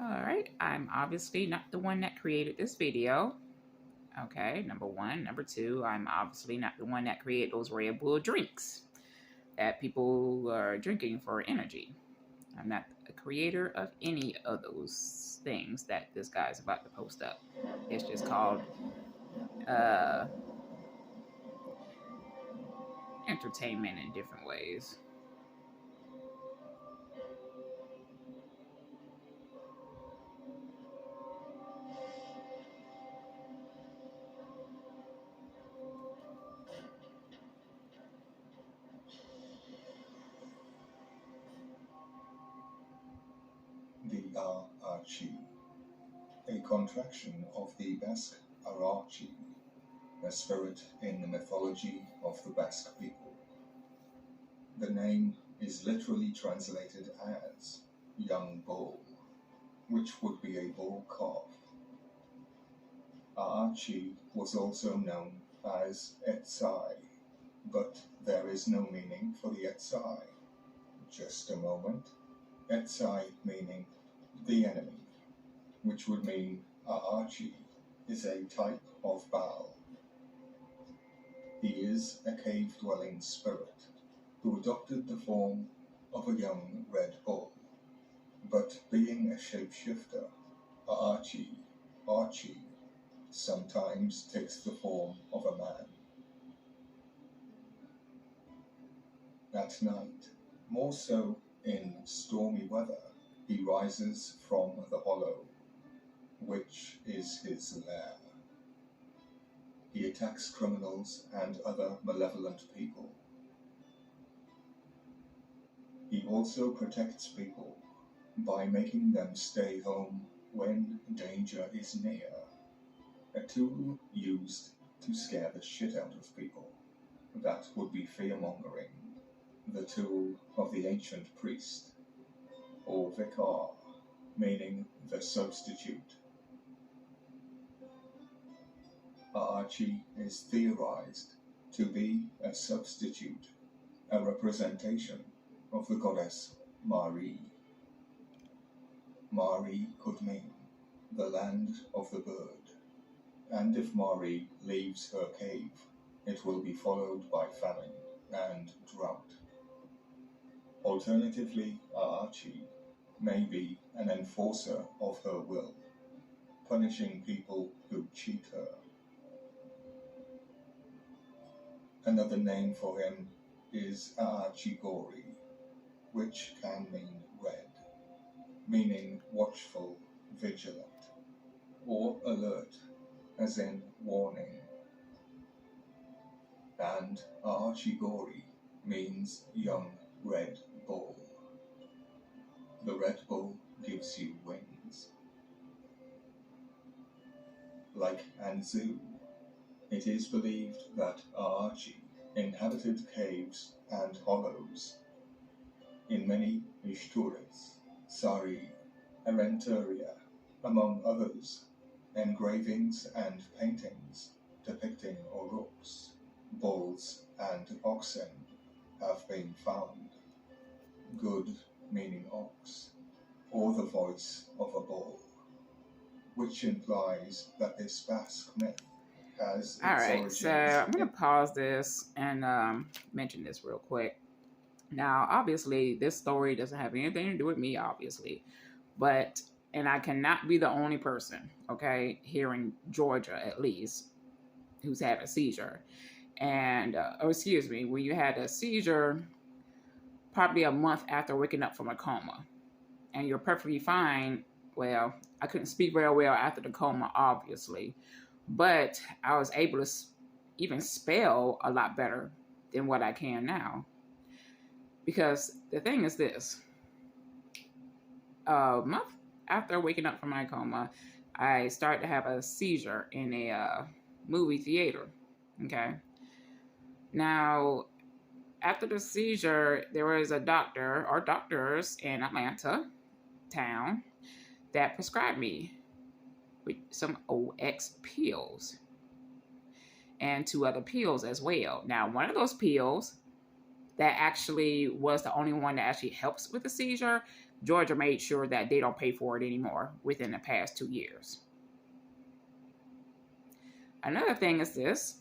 Alright, I'm obviously not the one that created this video. Okay, number one. Number two, I'm obviously not the one that created those Red Bull drinks that people are drinking for energy. I'm not a creator of any of those things that this guy's about to post up. It's just called uh, entertainment in different ways. The Archi, a contraction of the Basque Arachi, a spirit in the mythology of the Basque people. The name is literally translated as young bull, which would be a bull calf. Archi was also known as Etsai, but there is no meaning for the Etsai. Just a moment. Etsai meaning the enemy, which would mean Aachi is a type of Baal. He is a cave-dwelling spirit who adopted the form of a young red bull, but being a shapeshifter, Archie, sometimes takes the form of a man. At night, more so in stormy weather, he rises from the hollow, which is his lair. He attacks criminals and other malevolent people. He also protects people by making them stay home when danger is near, a tool used to scare the shit out of people. That would be fear-mongering, the tool of the ancient priest, or vicar, meaning the substitute. Archi is theorized to be a substitute, a representation of the goddess Mari. Mari could mean the land of the bird, and if Mari leaves her cave, it will be followed by famine and drought. Alternatively, Archi may be an enforcer of her will, punishing people who cheat her. Another name for him is Aachigori, which can mean red, meaning watchful, vigilant, or alert, as in warning. And Aachigori means young red bull. The red bull gives you wings. Like Anzu, it is believed that Aachi inhabited caves and hollows. In many Ishtures, Sari, Arenteria, among others, engravings and paintings depicting Oruks, bulls and oxen have been found. Good meaning ox, or the voice of a bull, which implies that this Basque myth has its Alright, origins so I'm going to pause this and mention this real quick. Now, obviously, this story doesn't have anything to do with me, obviously. But, and I cannot be the only person, okay, here in Georgia at least, who's had a seizure. And, excuse me, when you had a seizure probably a month after waking up from a coma. And you're perfectly fine. Well, I couldn't speak very well after the coma, obviously. But I was able to even spell a lot better than what I can now. Because the thing is this. A month after waking up from my coma, I started to have a seizure in a movie theater. Okay. Now, after the seizure, there was a doctor or doctors in Atlanta town that prescribed me with some OX pills and 2 other pills as well. Now, one of those pills that actually was the only one that actually helps with the seizure, Georgia made sure that they don't pay for it anymore within the past 2 years. Another thing is this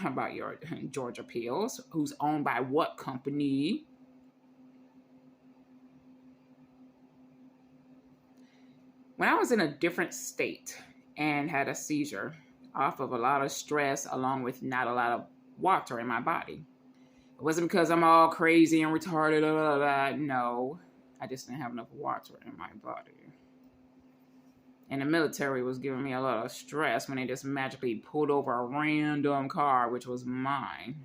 about your Georgia pills. Who's owned by what company? When I was in a different state and had a seizure off of a lot of stress along with not a lot of water in my body. It wasn't because I'm all crazy and retarded. No, I just didn't have enough water in my body. And the military was giving me a lot of stress when they just magically pulled over a random car, which was mine.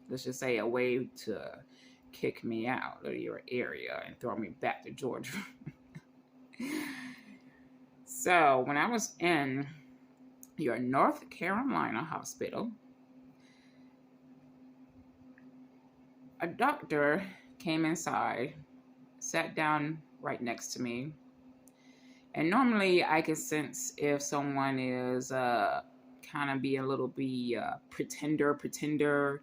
Let's just say a way to kick me out of your area and throw me back to Georgia. So when I was in your North Carolina hospital, a doctor came inside, sat down right next to me. And normally I can sense if someone is kind of being a little bit pretender,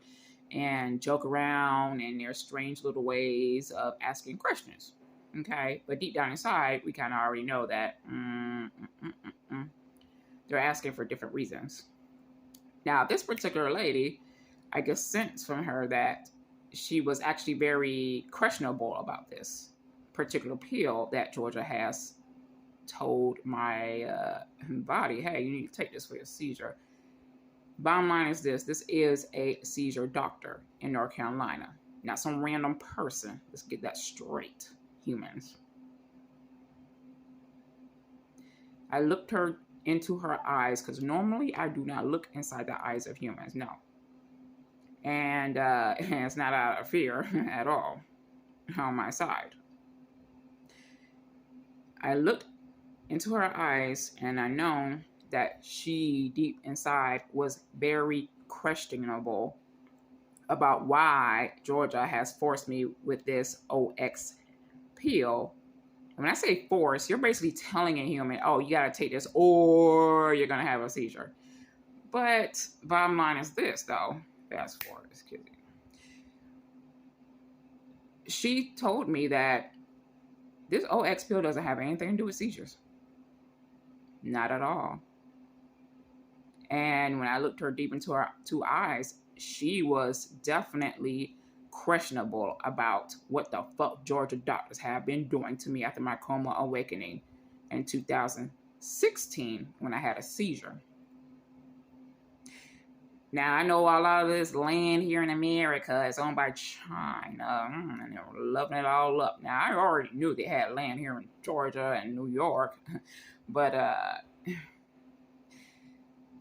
and joke around in their strange little ways of asking questions. Okay, but deep down inside, we kind of already know that they're asking for different reasons. Now, this particular lady, I could sense from her that she was actually very questionable about this particular pill that Georgia has told my body, hey, you need to take this for your seizure. Bottom line is this is a seizure doctor in North Carolina, not some random person. Let's get that straight. Humans. I looked her into her eyes because normally I do not look inside the eyes of humans. No. And it's not out of fear at all on my side. I looked into her eyes and I know that she deep inside was very questionable about why Georgia has forced me with this OX pill. When I say force, you're basically telling a human, oh, you got to take this or you're going to have a seizure. But bottom line is this, though. Fast forward, excuse me. She told me that this OX pill doesn't have anything to do with seizures. Not at all. And when I looked her deep into her two eyes, she was definitely questionable about what the fuck Georgia doctors have been doing to me after my coma awakening in 2016 when I had a seizure. Now, I know a lot of this land here in America is owned by China, and they're loving it all up. Now, I already knew they had land here in Georgia and New York, but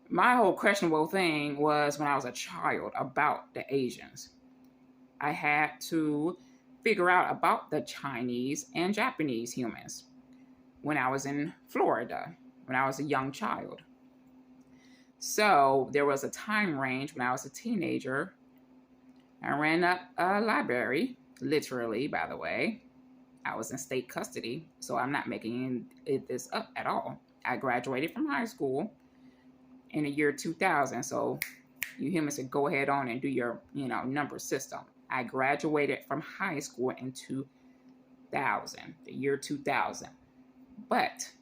my whole questionable thing was when I was a child about the Asians. I had to figure out about the Chinese and Japanese humans when I was in Florida, when I was a young child. So there was a time range when I was a teenager. I ran up a library, literally, by the way. I was in state custody, so I'm not making this up at all. I graduated from high school in the year 2000, so you humans can go ahead on and do your, number system. I graduated from high school in 2000, the year 2000. But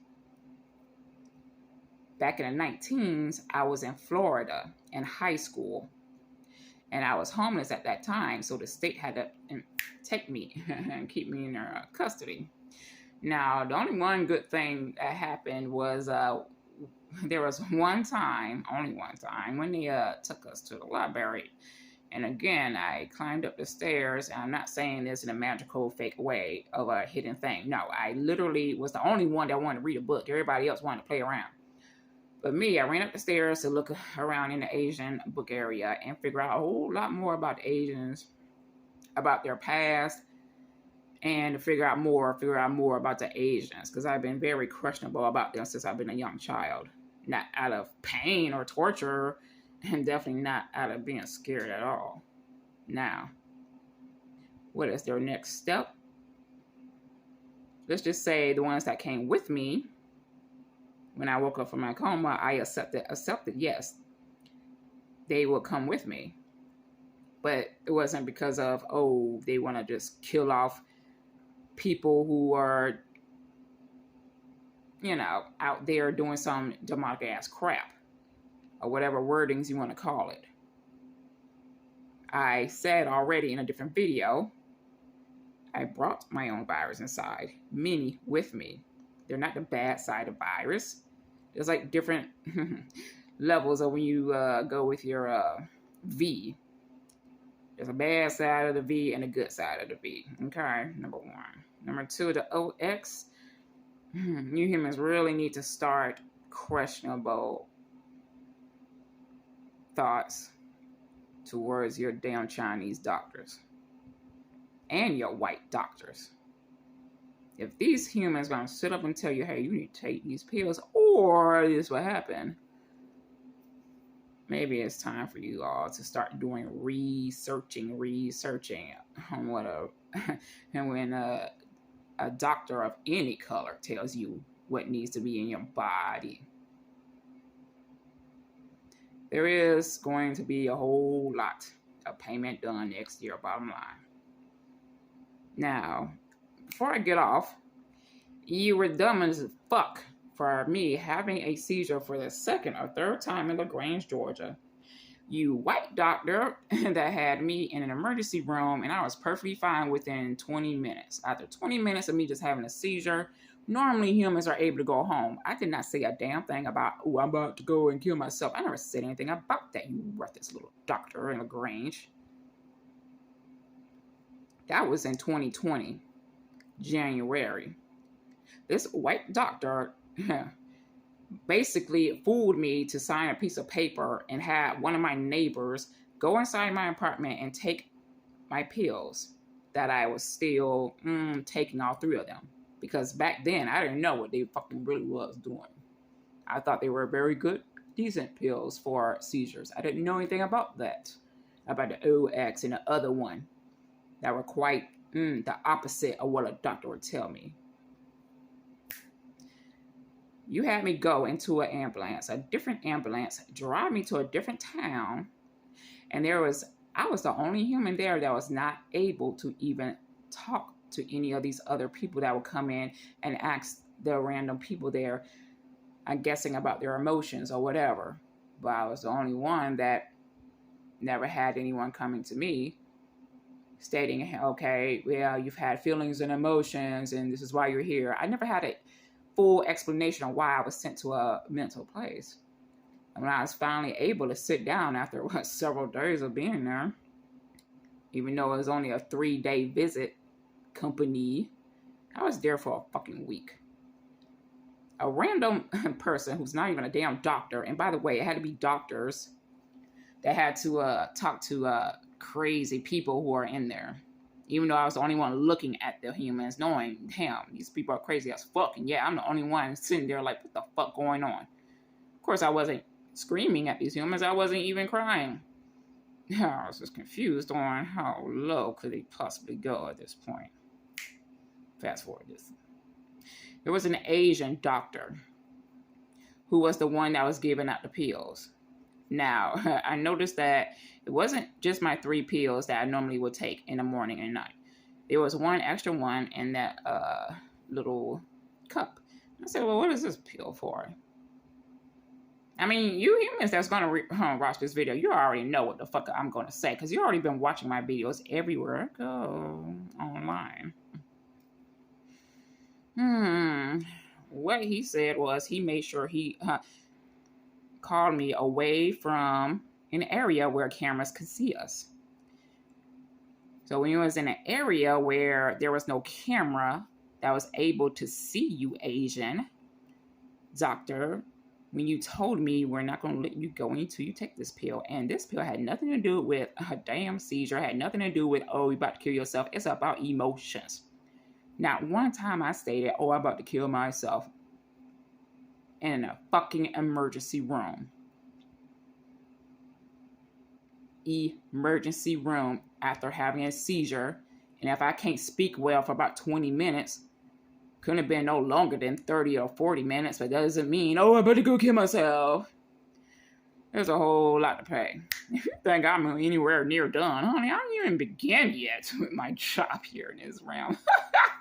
back in the 19s, I was in Florida in high school. And I was homeless at that time, so the state had to take me and keep me in their custody. Now, the only one good thing that happened was there was only one time, when they took us to the library. And again, I climbed up the stairs, and I'm not saying this in a magical, fake way of a hidden thing. No, I literally was the only one that wanted to read a book. Everybody else wanted to play around. But me, I ran up the stairs to look around in the Asian book area and figure out a whole lot more about the Asians, about their past, and to figure out more about the Asians, because I've been very questionable about them since I've been a young child. Not out of pain or torture, and definitely not out of being scared at all. Now, what is their next step? Let's just say the ones that came with me, when I woke up from my coma, I accepted, yes, they will come with me. But it wasn't because of, they want to just kill off people who are, you know, out there doing some demonic ass crap, or whatever wordings you want to call it. I said already in a different video, I brought my own virus inside, many with me. They're not the bad side of virus. There's like different levels of when you go with your V. There's a bad side of the V and a good side of the V. Okay, number one. Number two, the OX. You humans really need to start questionable thoughts towards your damn Chinese doctors and your white doctors. If these humans gonna sit up and tell you, hey, you need to take these pills or this will happen, maybe it's time for you all to start doing researching on what and when a doctor of any color tells you what needs to be in your body. There is going to be a whole lot of payment done next year, bottom line. Now, before I get off, you were dumb as fuck for me having a seizure for the second or third time in LaGrange, Georgia. You white doctor that had me in an emergency room, and I was perfectly fine within 20 minutes. After 20 minutes of me just having a seizure, normally humans are able to go home. I did not say a damn thing about, oh, I'm about to go and kill myself. I never said anything about that, you worthless little doctor in LaGrange. That was in 2020, January. This white doctor basically fooled me to sign a piece of paper and had one of my neighbors go inside my apartment and take my pills that I was still taking, all three of them. Because back then, I didn't know what they fucking really was doing. I thought they were very good, decent pills for seizures. I didn't know anything about that. About the OX and the other one that were quite the opposite of what a doctor would tell me. You had me go into an ambulance, a different ambulance, drive me to a different town, and I was the only human there that was not able to even talk to any of these other people that would come in and ask the random people there, I'm guessing, about their emotions or whatever. But I was the only one that never had anyone coming to me stating, okay, well, you've had feelings and emotions and this is why you're here. I never had a full explanation of why I was sent to a mental place. And when I was finally able to sit down after several days of being there, even though it was only a 3-day visit company, I was there for a fucking week. A random person who's not even a damn doctor, and by the way, it had to be doctors that had to talk to crazy people who are in there. Even though I was the only one looking at the humans, knowing, damn, these people are crazy as fuck. And yeah, I'm the only one sitting there like, what the fuck going on? Of course, I wasn't screaming at these humans. I wasn't even crying. I was just confused on how low could they possibly go at this point. Fast forward this. There was an Asian doctor who was the one that was giving out the pills. Now, I noticed that it wasn't just my 3 pills that I normally would take in the morning and night. There was one extra one in that little cup. I said, well, what is this pill for? I mean, you humans that's going to watch this video, you already know what the fuck I'm going to say, because you already been watching my videos everywhere I go online. What he said was he made sure he called me away from an area where cameras could see us. So when you was in an area where there was no camera that was able to see you, Asian doctor, when you told me we're not going to let you go until you take this pill, and this pill had nothing to do with a damn seizure, had nothing to do with, oh, you're about to kill yourself. It's about emotions. Not one time I stated, oh, I'm about to kill myself in a fucking emergency room. Emergency room after having a seizure. And if I can't speak well for about 20 minutes, couldn't have been no longer than 30 or 40 minutes, but that doesn't mean, oh, I better go kill myself. There's a whole lot to pay. If you think I'm anywhere near done, honey, I haven't even begun yet with my job here in this realm.